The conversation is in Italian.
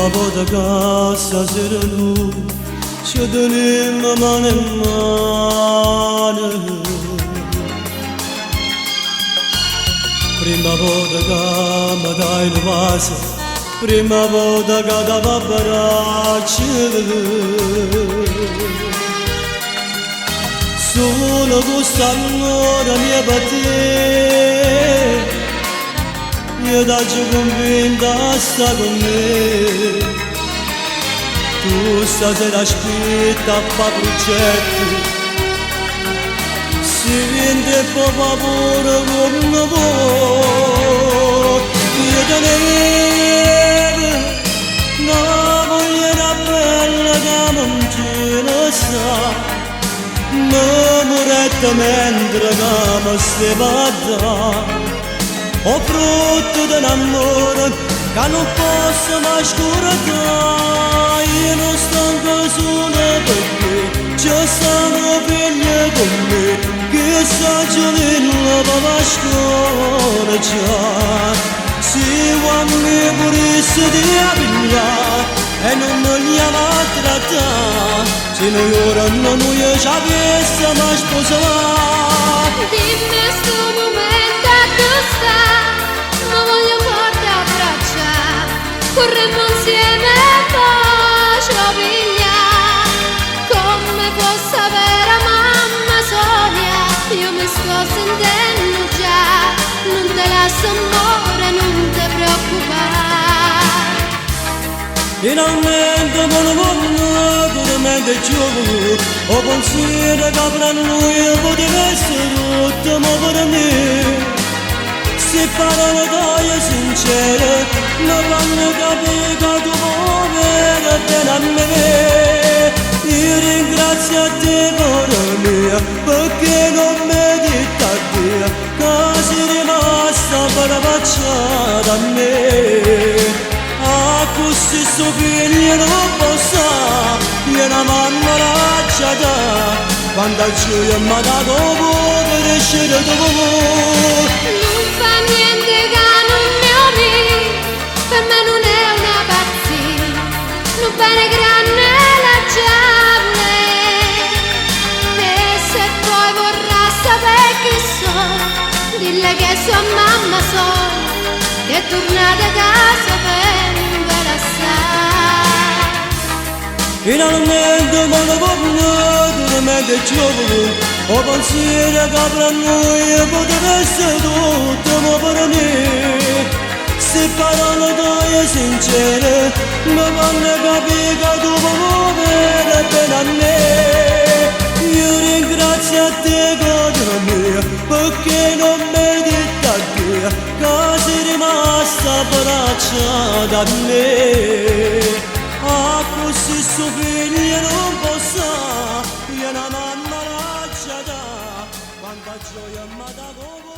Prima volta che stasera tu ci teniamo mano in mano. Prima volta che mi dai la base, prima volta che ti va braccia. Solo quest'amore mio per te, io ti convinta a stare con me. Tu stasera aspetta a fare progetti, si vende po' paura come voi. Io tenevo una voglia bella che non ce ne sa, ma moretta mentre che mi stava. Ho frutto dell'amore che non posso mai scordare. Io non stanco solo perché ci stanno figli con me, che saggio nella papà scuola già. Se uomini volesse di pigliare e non li ama trattare, se noi ora non noi ci avessimo mai sposato. Dimmi sto momento a dove sta, non voglio farti abbracciare, corremmo insieme e poi ci pigliamo. Come può sapere mamma Sonia, io mi sto sentendo già, non te lascio amore, non ti preoccupare. Finalmente buono buono, duramente giovane, ho pensiero che per noi poteva essere tutto, ma per me se parole d'oia sincere, non vanno capire che tu vuoi bene a me. Io ringrazio a te cuore mio, perché non mi dico a te che sei rimasta per facciata a me. A questo sto figlio non posso, io una mamma lasciata, quando il gioia mi ha dato per crescere dopo voi. Non fa niente che non ne ho lì, per me non è una pazzia, non bene grande la giavole. E se poi vorrà sapere chi sono, dille che sua mamma sono, che è tornata a casa per finalmente buono buono, duramente giovane, ho pensiero che per noi poteva essere tutto, ma per me se parole d'oia sincere, ma vanno capire che tu vuoi bene a me. Io ringrazio a te cuore mio, perché non mi dico a te che sei rimasta abbracciata a me. A così suo figlio non posso, io una mamma lasciata, quanta gioia mi ha dato.